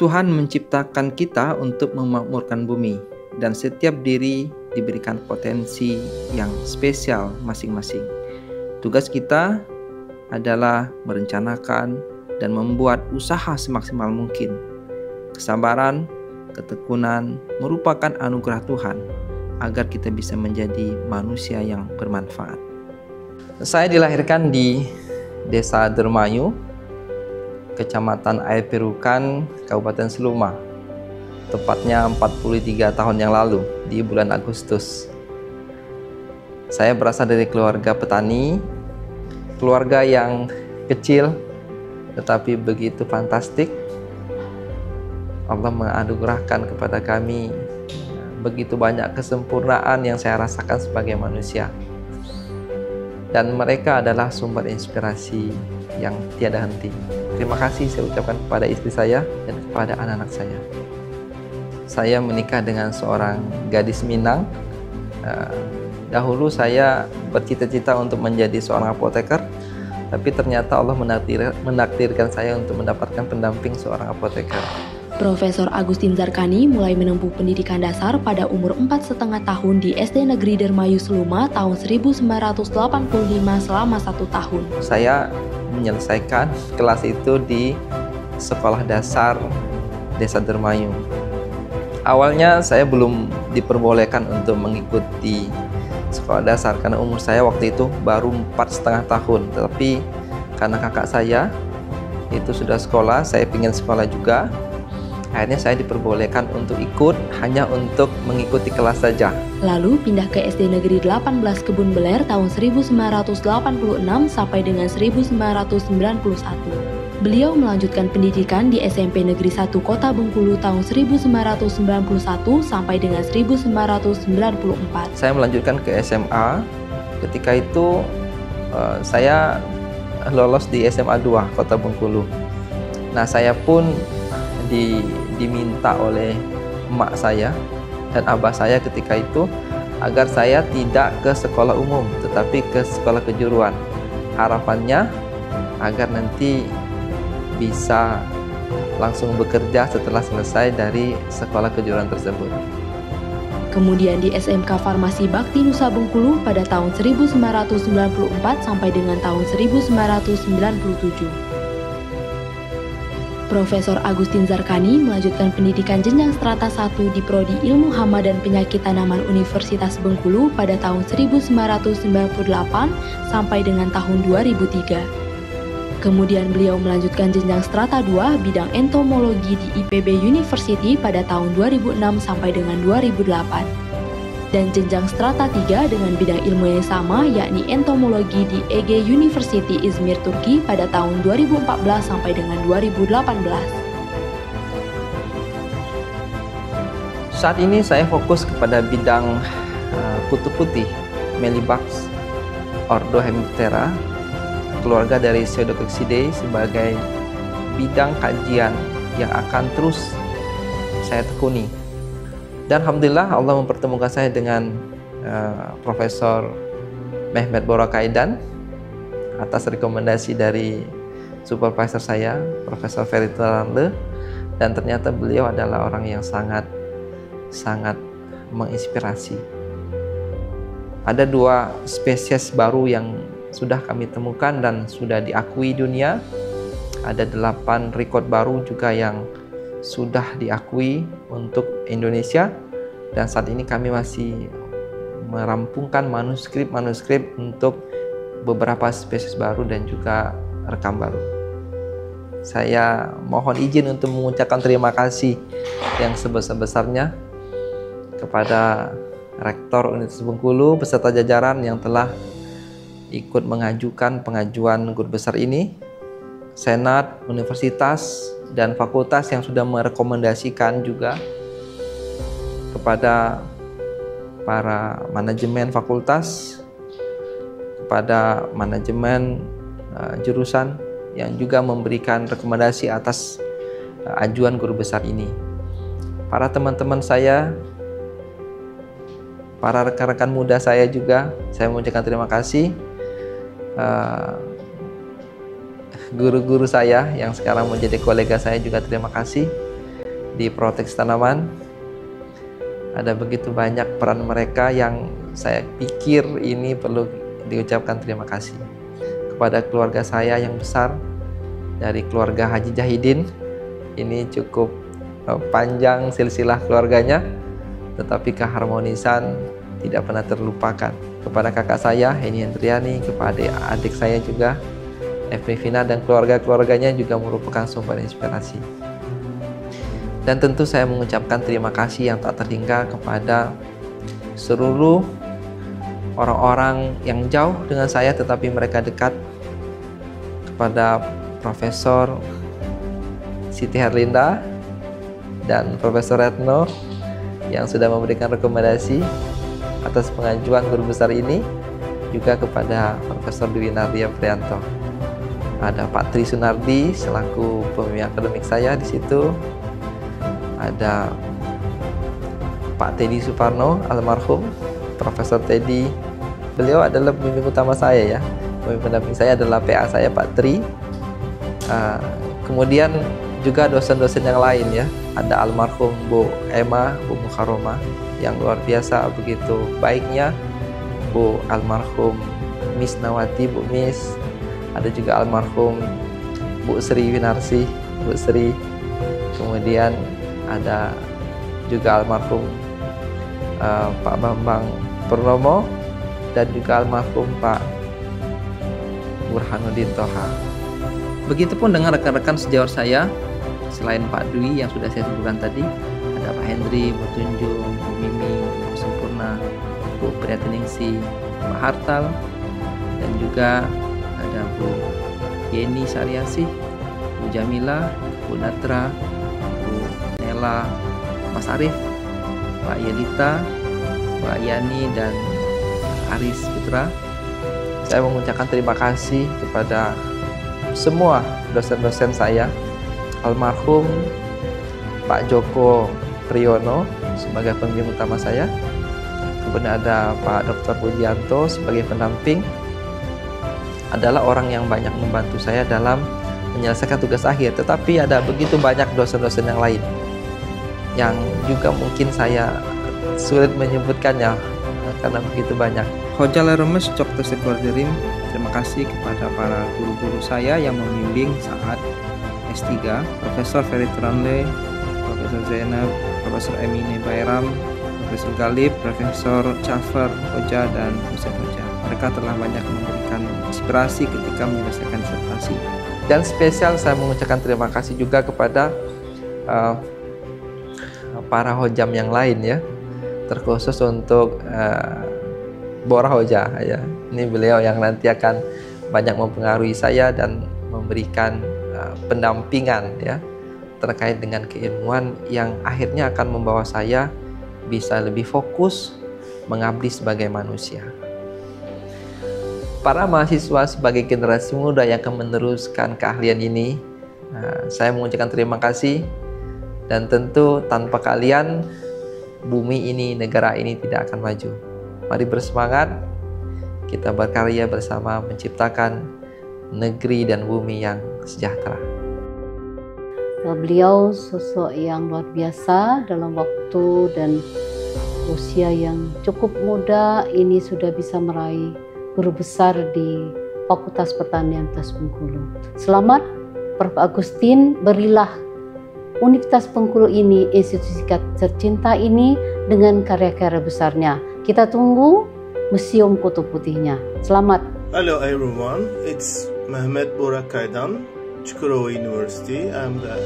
Tuhan menciptakan kita untuk memakmurkan bumi, dan setiap diri diberikan potensi yang spesial masing-masing. Tugas kita adalah merencanakan dan membuat usaha semaksimal mungkin. Kesabaran, ketekunan merupakan anugerah Tuhan agar kita bisa menjadi manusia yang bermanfaat. Saya dilahirkan di Desa Dermayu, Kecamatan Air Perukan, Kabupaten Seluma, tepatnya 43 tahun yang lalu di bulan Agustus. Saya berasal dari keluarga petani, keluarga yang kecil tetapi begitu fantastik. Allah menganugerahkan kepada kami begitu banyak kesempurnaan yang saya rasakan sebagai manusia. Dan mereka adalah sumber inspirasi yang tiada henti. Terima kasih saya ucapkan kepada istri saya dan kepada anak-anak saya. Saya menikah dengan seorang gadis Minang. Dahulu saya bercita-cita untuk menjadi seorang apoteker, tapi ternyata Allah menakdirkan saya untuk mendapatkan pendamping seorang apoteker. Profesor Agustin Zarkani mulai menempuh pendidikan dasar pada umur 4,5 tahun di SD Negeri Dermayu Seluma tahun 1985 selama 1 tahun. Saya menyelesaikan kelas itu di Sekolah Dasar Desa Dermayu. Awalnya saya belum diperbolehkan untuk mengikuti sekolah dasar karena umur saya waktu itu baru 4,5 tahun. Tetapi karena kakak saya itu sudah sekolah, saya ingin sekolah juga. Akhirnya saya diperbolehkan untuk ikut hanya untuk mengikuti kelas saja. Lalu pindah ke SD Negeri 18 Kebun Beler tahun 1986 sampai dengan 1991. Beliau melanjutkan pendidikan di SMP Negeri 1 Kota Bengkulu tahun 1991 sampai dengan 1994. Saya melanjutkan ke SMA. Ketika itu saya lolos di SMA 2 Kota Bengkulu. Nah, saya pun diminta oleh emak saya dan abah saya ketika itu agar saya tidak ke sekolah umum tetapi ke sekolah kejuruan. Harapannya agar nanti bisa langsung bekerja setelah selesai dari sekolah kejuruan tersebut. Kemudian di SMK Farmasi Bakti Nusa Bengkulu pada tahun 1994 sampai dengan tahun 1997. Profesor Agustin Zarkani melanjutkan pendidikan jenjang strata 1 di Prodi Ilmu Hama dan Penyakit Tanaman Universitas Bengkulu pada tahun 1998 sampai dengan tahun 2003. Kemudian beliau melanjutkan jenjang strata 2 bidang entomologi di IPB University pada tahun 2006 sampai dengan 2008. Dan jenjang strata 3 dengan bidang ilmu yang sama yakni entomologi di Ege University Izmir, Turki pada tahun 2014 sampai dengan 2018. Saat ini saya fokus kepada bidang kutu putih Melibax ordo Hemiptera, keluarga dari Pseudococcidae, sebagai bidang kajian yang akan terus saya tekuni. Dan alhamdulillah Allah mempertemukan saya dengan Profesor Mehmet Borakaidan atas rekomendasi dari supervisor saya, Profesor Ferry Teranle, dan ternyata beliau adalah orang yang sangat menginspirasi. Ada 2 spesies baru yang sudah kami temukan dan sudah diakui dunia. Ada 8 rekod baru juga yang sudah diakui untuk Indonesia, dan saat ini kami masih merampungkan manuskrip untuk beberapa spesies baru dan juga rekam baru. Saya mohon izin untuk mengucapkan terima kasih yang sebesar-besarnya kepada Rektor Universitas Bengkulu beserta jajaran yang telah ikut mengajukan pengajuan guru besar ini, Senat, Universitas, dan fakultas yang sudah merekomendasikan juga kepada para manajemen fakultas, kepada manajemen jurusan yang juga memberikan rekomendasi atas ajuan guru besar ini. Para teman-teman saya, para rekan-rekan muda saya juga, saya mengucapkan terima kasih. Guru-guru saya yang sekarang menjadi kolega saya juga terima kasih. di proteksi tanaman. Ada begitu banyak peran mereka yang saya pikir ini perlu diucapkan terima kasih. Kepada keluarga saya yang besar, dari keluarga Haji Jahidin, ini cukup panjang silsilah keluarganya, tetapi keharmonisan tidak pernah terlupakan. Kepada kakak saya, Heni Hendriani, kepada adik saya juga, Efri Vina, dan keluarga-keluarganya juga merupakan sumber inspirasi. Dan tentu saya mengucapkan terima kasih yang tak terhingga kepada seluruh orang-orang yang jauh dengan saya tetapi mereka dekat, kepada Profesor Siti Herlinda dan Profesor Retno yang sudah memberikan rekomendasi atas pengajuan guru besar ini, juga kepada Profesor Dwi Nardia Prianto. Ada Pak Tri Sunardi selaku pembimbing akademik saya di situ. Ada Pak Teddy Suparno, almarhum Profesor Teddy. Beliau adalah pembimbing utama saya ya. Pembimbing pendamping saya adalah PA saya Pak Tri. Kemudian juga dosen-dosen yang lain ya. Ada almarhum Bu Emma, Bu Mukharoma yang luar biasa begitu baiknya. Bu almarhum Miss Nawati, Bu Miss. Ada juga almarhum Bu Sri Winarsi, Bu Sri. Kemudian ada juga almarhum Pak Bambang Purnomo dan juga almarhum Pak Burhanuddin Toha. Begitupun dengan rekan-rekan sejawat saya, selain Pak Dwi yang sudah saya sebutkan tadi, ada Pak Hendri, Bu Tunjung, Bu Mimi, Bu Sempurna, Bu Priatiningsi, Pak Hartal, dan juga ada Bu Yeni Saryasih, Bu Jamila, Bu Natra, Bu Nela, Mas Arif, Pak Yelita, Pak Yani, dan Aris Putra. Saya mengucapkan terima kasih kepada semua dosen-dosen saya, almarhum Pak Joko Priyono sebagai pembimbing utama saya, kemudian ada Pak Dr. Pujianto sebagai pendamping, adalah orang yang banyak membantu saya dalam menyelesaikan tugas akhir. Tetapi ada begitu banyak dosen-dosen yang lain yang juga mungkin saya sulit menyebutkannya karena begitu banyak. Hoja Leremes Cokto Sekwardirim, terima kasih kepada para guru-guru saya yang membimbing saat S3, Profesor Ferry Tranle, Profesor Zainab, Profesor Emine Bayram, Profesor Galib, Profesor Chafer Hoja, dan Ustaz Hoja. Mereka telah banyak memberikan inspirasi ketika menyelesaikan disertasi. Dan spesial saya mengucapkan terima kasih juga kepada para hojam yang lain ya, terkhusus untuk Bora Hoja ya. Ini beliau yang nanti akan banyak mempengaruhi saya dan memberikan pendampingan ya terkait dengan keilmuan yang akhirnya akan membawa saya bisa lebih fokus mengabdi sebagai manusia. Para mahasiswa sebagai generasi muda yang akan meneruskan keahlian ini, saya mengucapkan terima kasih, dan tentu tanpa kalian bumi ini, negara ini tidak akan maju. Mari bersemangat, kita berkarya bersama menciptakan negeri dan bumi yang sejahtera. Beliau sosok yang luar biasa dalam waktu dan usia yang cukup muda ini sudah bisa meraih guru besar di Fakultas Pertanian Universitas Bengkulu. Selamat Prof. Agustin, berilah Universitas Bengkulu ini, institusi tercinta ini, dengan karya-karya besarnya. Kita tunggu Museum Kutub Putihnya. Selamat. Hello everyone, it's Mehmet Bora Kaydan, Çukurova University. I'm the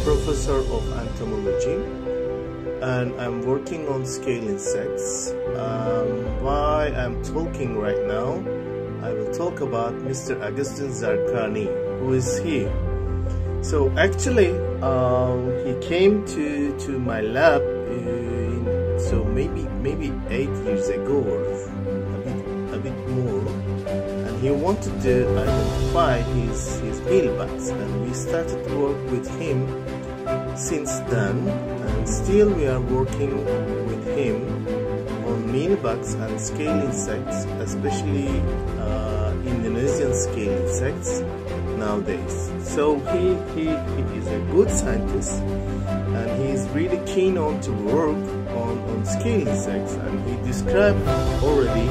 professor of entomology and I'm working on scale insects. Why I'm talking right now, I will talk about Mr. Agustin Zarkani, who is here. So actually, he came to my lab maybe 8 years ago or a bit more, and he wanted to identify his mealbugs, and we started to work with him since then, and still we are working with him on mealbugs and scale insects, especially Indonesian scale insects nowadays. So he is a good scientist, and he is really keen on to work on scale insects, and he described already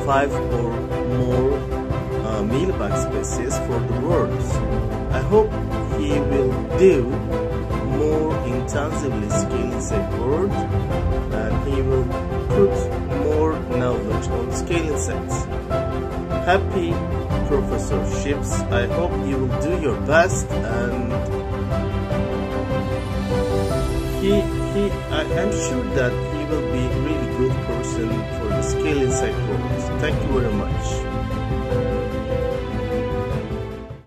5 or more mealbug species for the world. I hope he will do more intensively scale insect world, and he will put more knowledge on scale insects. Happy professorships. I hope you will do your best, and I'm sure that he will be a really good person for the scale insect world. Thank you very much.